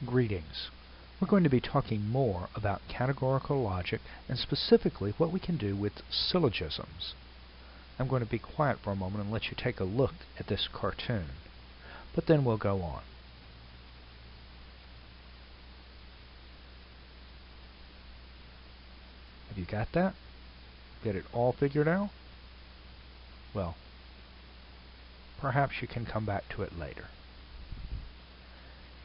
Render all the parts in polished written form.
Greetings. We're going to be talking more about categorical logic and specifically what we can do with syllogisms. I'm going to be quiet for a moment and let you take a look at this cartoon, but then we'll go on. Have you got that? Get it all figured out? Well, perhaps you can come back to it later.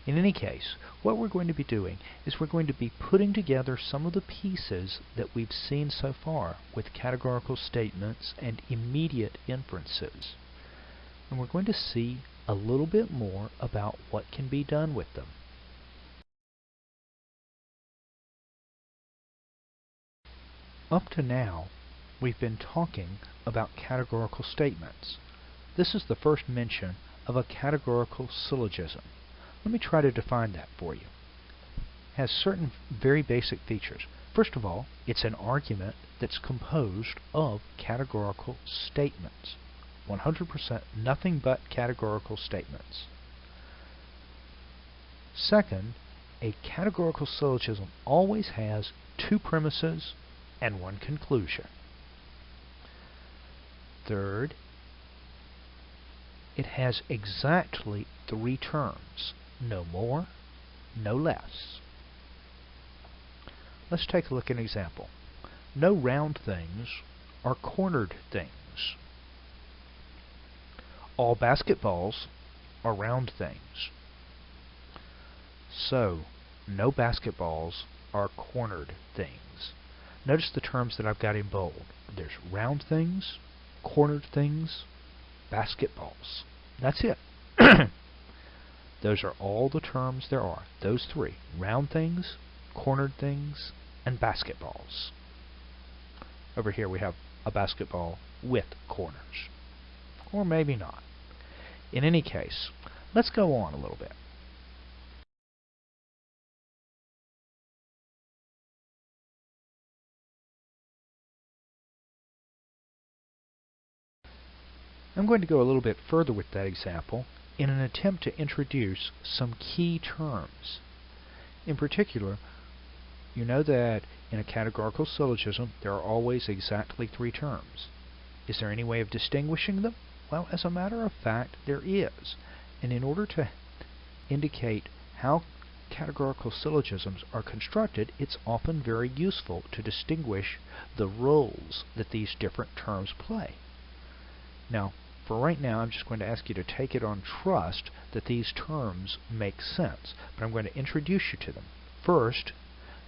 In any case, what we're going to be doing is we're going to be putting together some of the pieces that we've seen so far with categorical statements and immediate inferences. And we're going to see a little bit more about what can be done with them. Up to now, we've been talking about categorical statements. This is the first mention of a categorical syllogism. Let me try to define that for you. It has certain very basic features. First of all, it's an argument that's composed of categorical statements. 100% nothing but categorical statements. Second, a categorical syllogism always has two premises and one conclusion. Third, it has exactly three terms. No more, no less. Let's take a look at an example. No round things are cornered things. All basketballs are round things. So, no basketballs are cornered things. Notice the terms that I've got in bold. There's round things, cornered things, basketballs. That's it. Those are all the terms there are. Those three. Round things, cornered things, and basketballs. Over here we have a basketball with corners. Or maybe not. In any case, let's go on a little bit. I'm going to go a little bit further with that example in an attempt to introduce some key terms. In particular, you know that in a categorical syllogism there are always exactly three terms. Is there any way of distinguishing them? Well, as a matter of fact, there is. And in order to indicate how categorical syllogisms are constructed, it's often very useful to distinguish the roles that these different terms play. Now, for right now, I'm just going to ask you to take it on trust that these terms make sense, but I'm going to introduce you to them. First,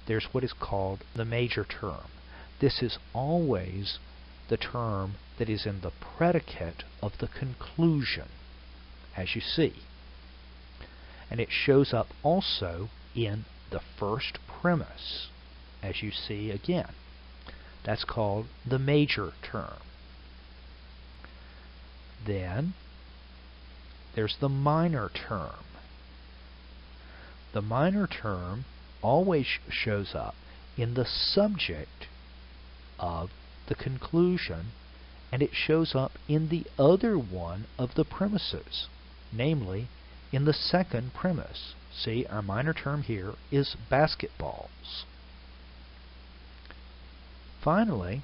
there's what is called the major term. This is always the term that is in the predicate of the conclusion, as you see. And it shows up also in the first premise, as you see again. That's called the major term. Then there's the minor term. The minor term always shows up in the subject of the conclusion, and it shows up in the other one of the premises, namely in the second premise. See, our minor term here is basketballs. Finally,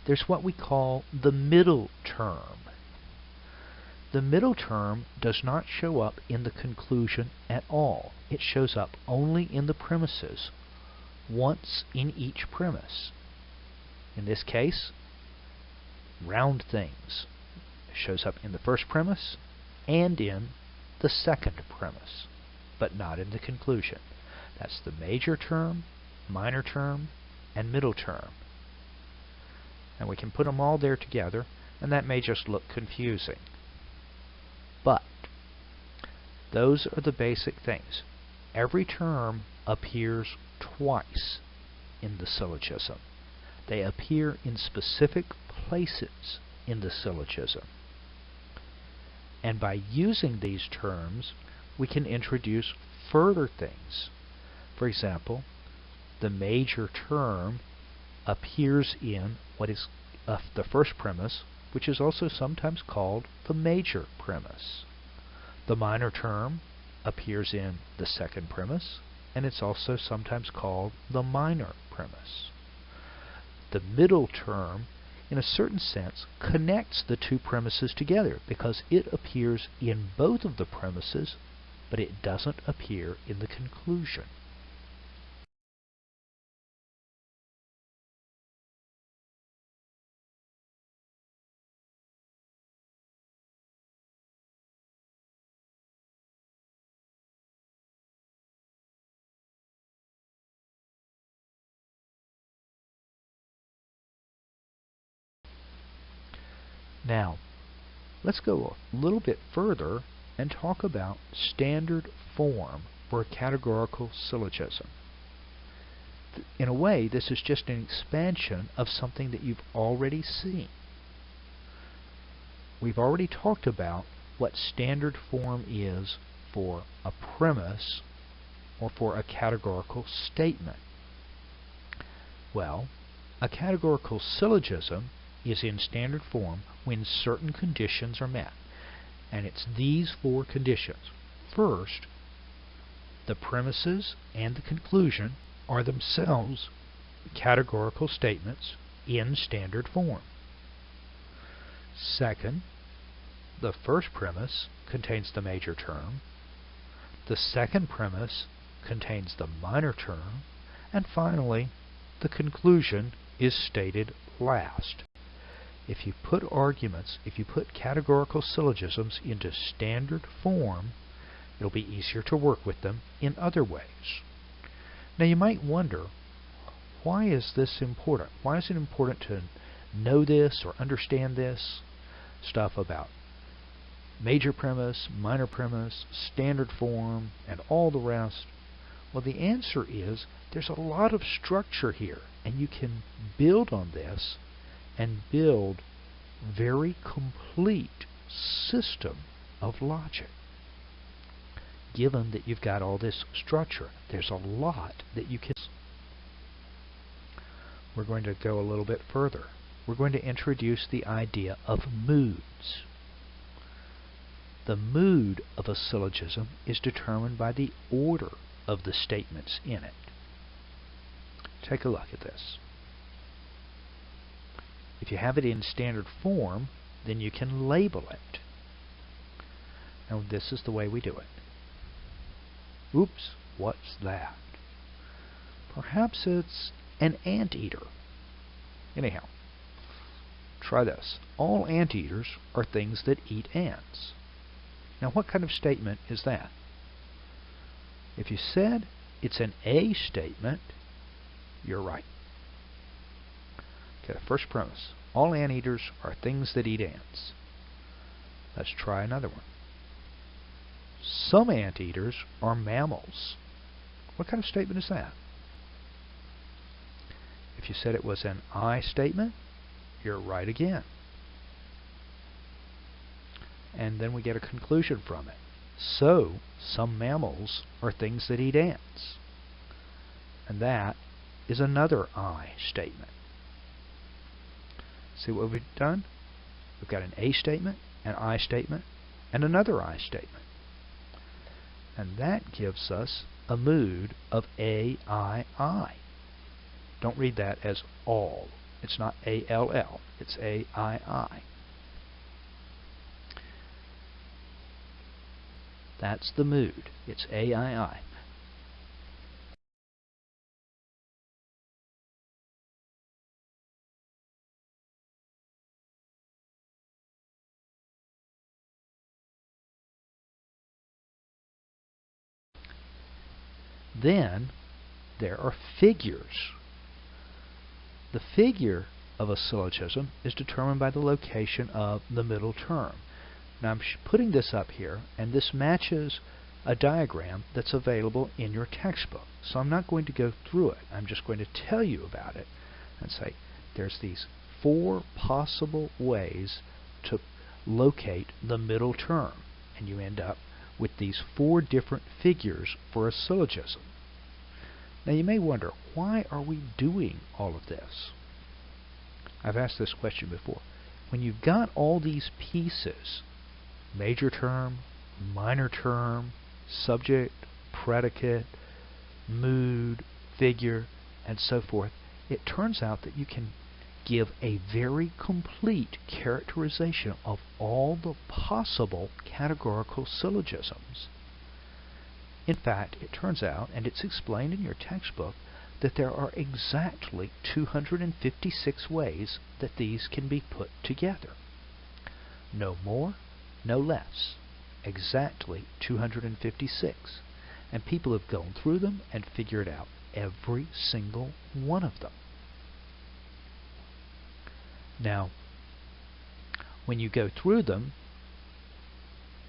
there's what we call the middle term. The middle term does not show up in the conclusion at all. It shows up only in the premises, once in each premise. In this case, round things shows up in the first premise and in the second premise, but not in the conclusion. That's the major term, minor term, and middle term. And we can put them all there together, and that may just look confusing. But those are the basic things. Every term appears twice in the syllogism. They appear in specific places in the syllogism. And by using these terms, we can introduce further things. For example, the major term appears in what is the first premise, which is also sometimes called the major premise. The minor term appears in the second premise, and it's also sometimes called the minor premise. The middle term, in a certain sense, connects the two premises together because it appears in both of the premises, but it doesn't appear in the conclusion. Now, let's go a little bit further and talk about standard form for a categorical syllogism. In a way, this is just an expansion of something that you've already seen. We've already talked about what standard form is for a premise or for a categorical statement. Well, a categorical syllogism is in standard form when certain conditions are met. And it's these four conditions. First, the premises and the conclusion are themselves categorical statements in standard form. Second, the first premise contains the major term. The second premise contains the minor term. And finally, the conclusion is stated last. If you put arguments, if you put categorical syllogisms into standard form, it'll be easier to work with them in other ways. Now you might wonder, why is this important? Why is it important to know this or understand this stuff about major premise, minor premise, standard form, and all the rest? Well, the answer is there's a lot of structure here, and you can build on this and build very complete system of logic. Given that you've got all this structure, there's a lot that you can. We're going to go a little bit further. We're going to introduce the idea of moods. The mood of a syllogism is determined by the order of the statements in it. Take a look at this. If you have it in standard form, then you can label it. Now this is the way we do it. Oops, what's that? Perhaps it's an anteater. Anyhow, try this. All anteaters are things that eat ants. Now what kind of statement is that? If you said it's an A statement, you're right. Okay, first premise. All anteaters are things that eat ants. Let's try another one. Some anteaters are mammals. What kind of statement is that? If you said it was an I statement, you're right again. And then we get a conclusion from it. So, some mammals are things that eat ants. And that is another I statement. See what we've done? We've got an A statement, an I statement, and another I statement. And that gives us a mood of A-I-I. Don't read that as all. It's not A-L-L. It's A-I-I. That's the mood. It's A-I-I. Then there are figures. The figure of a syllogism is determined by the location of the middle term. Now I'm putting this up here, and this matches a diagram that's available in your textbook. So I'm not going to go through it. I'm just going to tell you about it and say there's these four possible ways to locate the middle term, and you end up with these four different figures for a syllogism. Now you may wonder, why are we doing all of this? I've asked this question before. When you've got all these pieces, major term, minor term, subject, predicate, mood, figure, and so forth, it turns out that you can give a very complete characterization of all the possible categorical syllogisms. In fact, it turns out, and it's explained in your textbook, that there are exactly 256 ways that these can be put together. No more, no less. Exactly 256. And people have gone through them and figured out every single one of them. Now, when you go through them,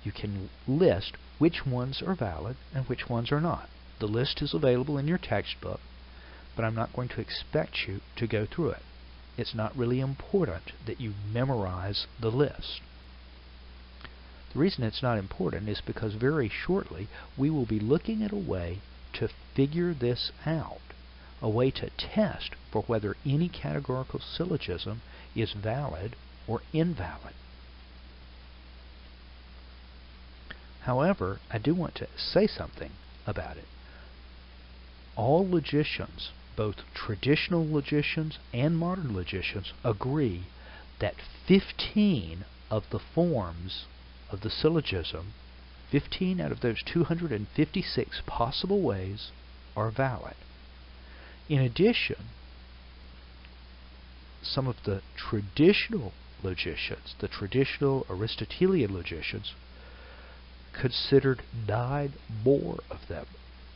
you can list which ones are valid and which ones are not. The list is available in your textbook, but I'm not going to expect you to go through it. It's not really important that you memorize the list. The reason it's not important is because very shortly we will be looking at a way to figure this out, a way to test for whether any categorical syllogism is valid or invalid. However, I do want to say something about it. All logicians, both traditional logicians and modern logicians, agree that 15 of the forms of the syllogism, 15 out of those 256 possible ways, are valid. In addition, some of the traditional logicians, the traditional Aristotelian logicians, considered 9 more of them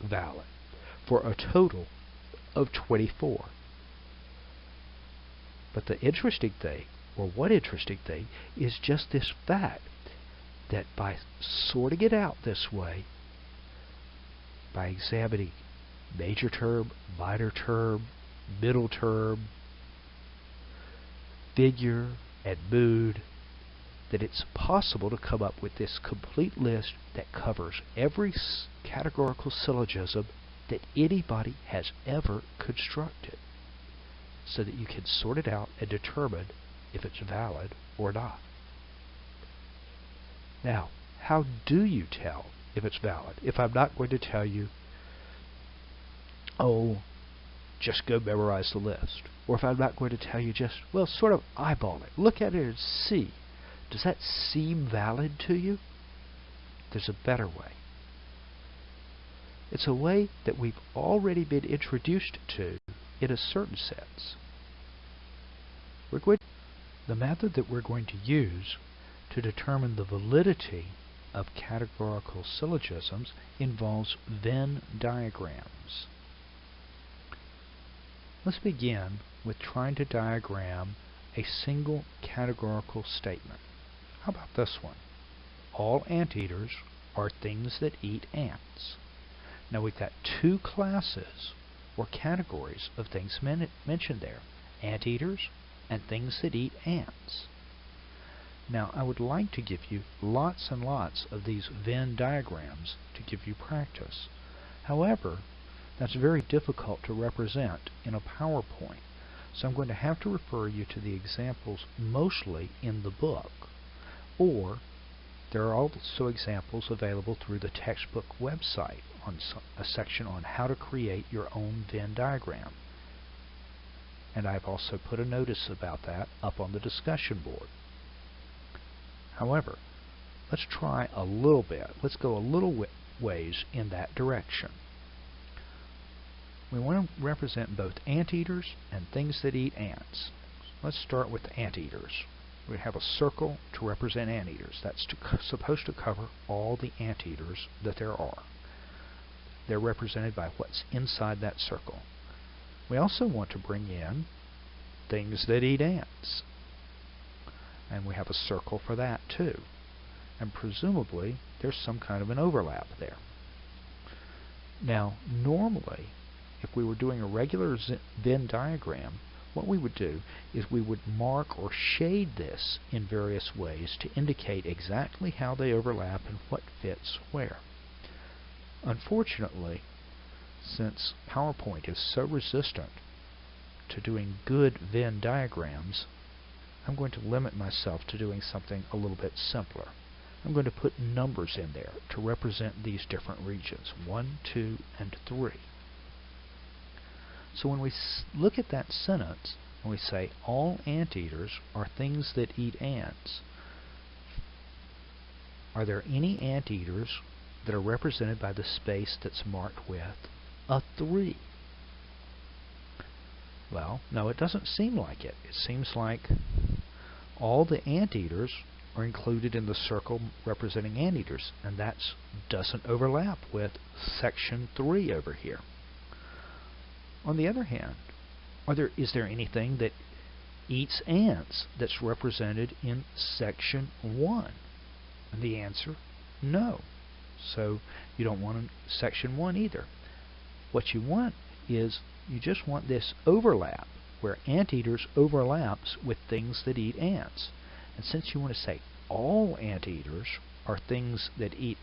valid, for a total of 24. But the interesting thing, or one interesting thing, is just this fact that by sorting it out this way, by examining major term, minor term, middle term, figure, and mood, that it's possible to come up with this complete list that covers every categorical syllogism that anybody has ever constructed, so that you can sort it out and determine if it's valid or not. Now, how do you tell if it's valid? If I'm not going to tell you, oh, just go memorize the list. Or if I'm not going to tell you just, well, sort of eyeball it. Look at it and see. Does that seem valid to you? There's a better way. It's a way that we've already been introduced to in a certain sense. The method that we're going to use to determine the validity of categorical syllogisms involves Venn diagrams. Let's begin with trying to diagram a single categorical statement. How about this one? All anteaters are things that eat ants. Now we've got two classes or categories of things mentioned there: anteaters and things that eat ants. Now I would like to give you lots and lots of these Venn diagrams to give you practice. However, that's very difficult to represent in a PowerPoint, so I'm going to have to refer you to the examples mostly in the book, or there are also examples available through the textbook website on a section on how to create your own Venn diagram. And I've also put a notice about that up on the discussion board. However, let's try a little bit. Let's go a little ways in that direction. We want to represent both anteaters and things that eat ants. Let's start with the anteaters. We have a circle to represent anteaters. That's supposed to cover all the anteaters that there are. They're represented by what's inside that circle. We also want to bring in things that eat ants. And we have a circle for that too. And presumably there's some kind of an overlap there. Now, normally, if we were doing a regular Venn diagram, what we would do is we would mark or shade this in various ways to indicate exactly how they overlap and what fits where. Unfortunately, since PowerPoint is so resistant to doing good Venn diagrams, I'm going to limit myself to doing something a little bit simpler. I'm going to put numbers in there to represent these different regions, 1, 2, and 3. So when we look at that sentence, and we say, all anteaters are things that eat ants, are there any anteaters that are represented by the space that's marked with a 3? Well, no, it doesn't seem like it. It seems like all the anteaters are included in the circle representing anteaters, and that doesn't overlap with section 3 over here. On the other hand, is there anything that eats ants that's represented in section 1? And the answer, no. So you don't want section 1 either. What you want is, you just want this overlap, where anteaters overlaps with things that eat ants. And since you want to say all anteaters are things that eat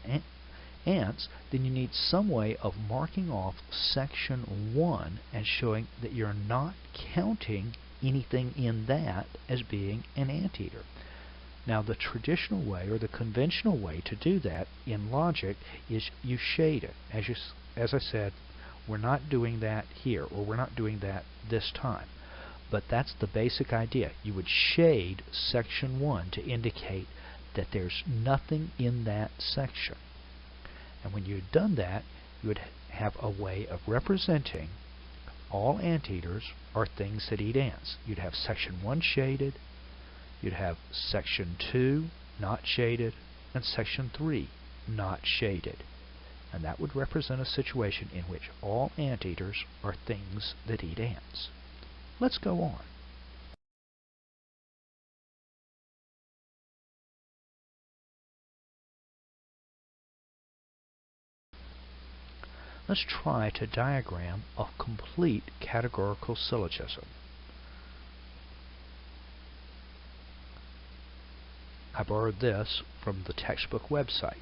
ants, then you need some way of marking off section 1 and showing that you're not counting anything in that as being an anteater. Now, the traditional way, or the conventional way to do that in logic, is you shade it. As I said, we're not doing that here, or we're not doing that this time. But that's the basic idea. You would shade section 1 to indicate that there's nothing in that section. And when you've done that, you would have a way of representing all anteaters are things that eat ants. You'd have section 1 shaded, you'd have section 2 not shaded, and section 3 not shaded. And that would represent a situation in which all anteaters are things that eat ants. Let's go on. Let's try to diagram a complete categorical syllogism. I borrowed this from the textbook website.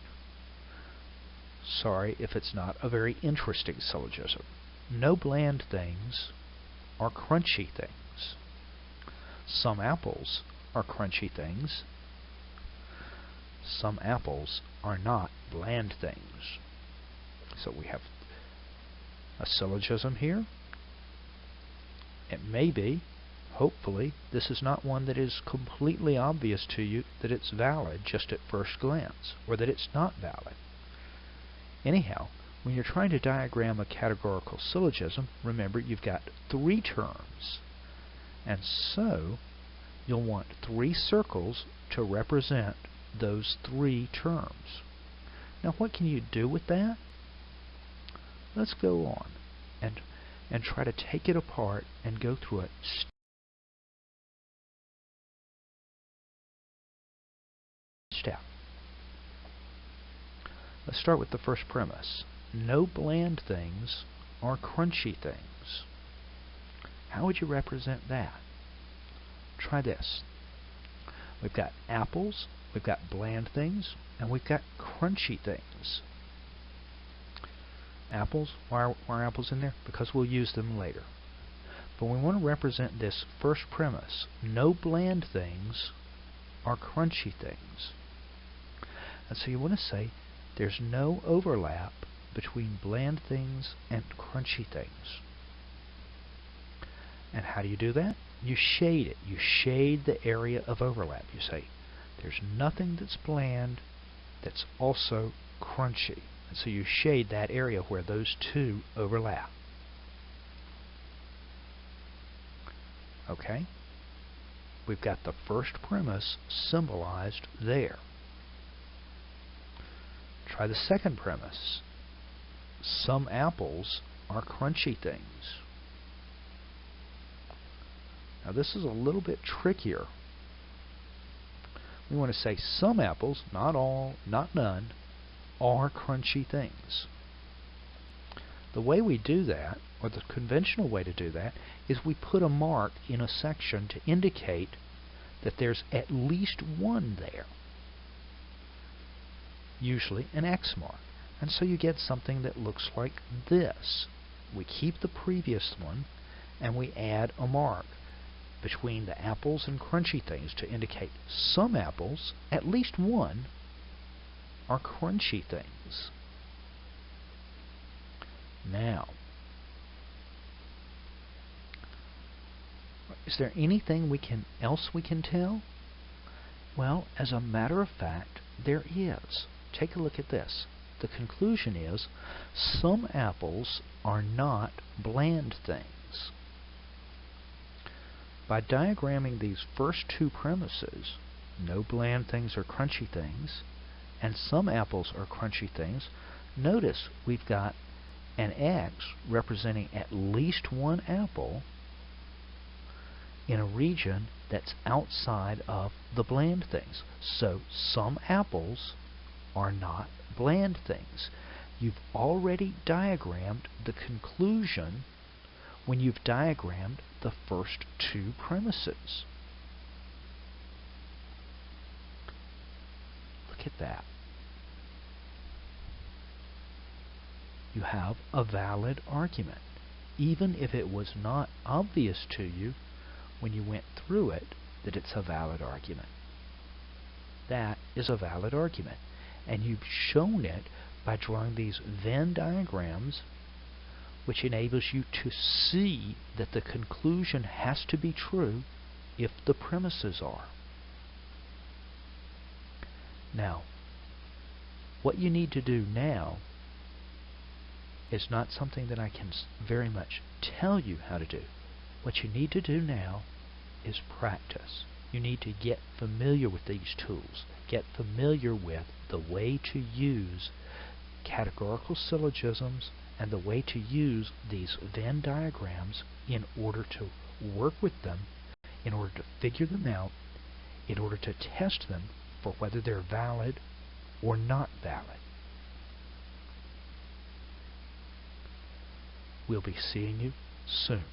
Sorry if it's not a very interesting syllogism. No bland things are crunchy things. Some apples are crunchy things. Some apples are not bland things. So we have a syllogism here. It may be, hopefully, this is not one that is completely obvious to you that it's valid just at first glance, or that it's not valid. Anyhow, when you're trying to diagram a categorical syllogism, remember you've got 3 terms. And so, you'll want 3 circles to represent those 3 terms. Now what can you do with that? Let's go on and try to take it apart and go through it step. Let's start with the first premise. No bland things are crunchy things. How would you represent that? Try this. We've got apples, we've got bland things, and we've got crunchy things. Apples, why are apples in there? Because we'll use them later. But we want to represent this first premise. No bland things are crunchy things. And so you want to say there's no overlap between bland things and crunchy things. And how do you do that? You shade it. You shade the area of overlap. You say there's nothing that's bland that's also crunchy. And so you shade that area where those 2 overlap. Okay? We've got the first premise symbolized there. Try the second premise. Some apples are crunchy things. Now this is a little bit trickier. We want to say some apples, not all, not none, are crunchy things. The way we do that, or the conventional way to do that, is we put a mark in a section to indicate that there's at least one there. Usually an X mark. And so you get something that looks like this. We keep the previous one and we add a mark between the apples and crunchy things to indicate some apples, at least one, are crunchy things. Now, is there anything else we can tell? Well, as a matter of fact, there is. Take a look at this. The conclusion is some apples are not bland things. By diagramming these first two premises, no bland things are crunchy things, and some apples are crunchy things, notice we've got an X representing at least one apple in a region that's outside of the bland things. So some apples are not bland things. You've already diagrammed the conclusion when you've diagrammed the first two premises. Look at that. You have a valid argument, even if it was not obvious to you when you went through it that it's a valid argument. That is a valid argument, and you've shown it by drawing these Venn diagrams, which enables you to see that the conclusion has to be true if the premises are. Now, what you need to do now is not something that I can very much tell you how to do. What you need to do now is practice. You need to get familiar with these tools. Get familiar with the way to use categorical syllogisms and the way to use these Venn diagrams in order to work with them, in order to figure them out, in order to test them for whether they're valid or not valid. We'll be seeing you soon.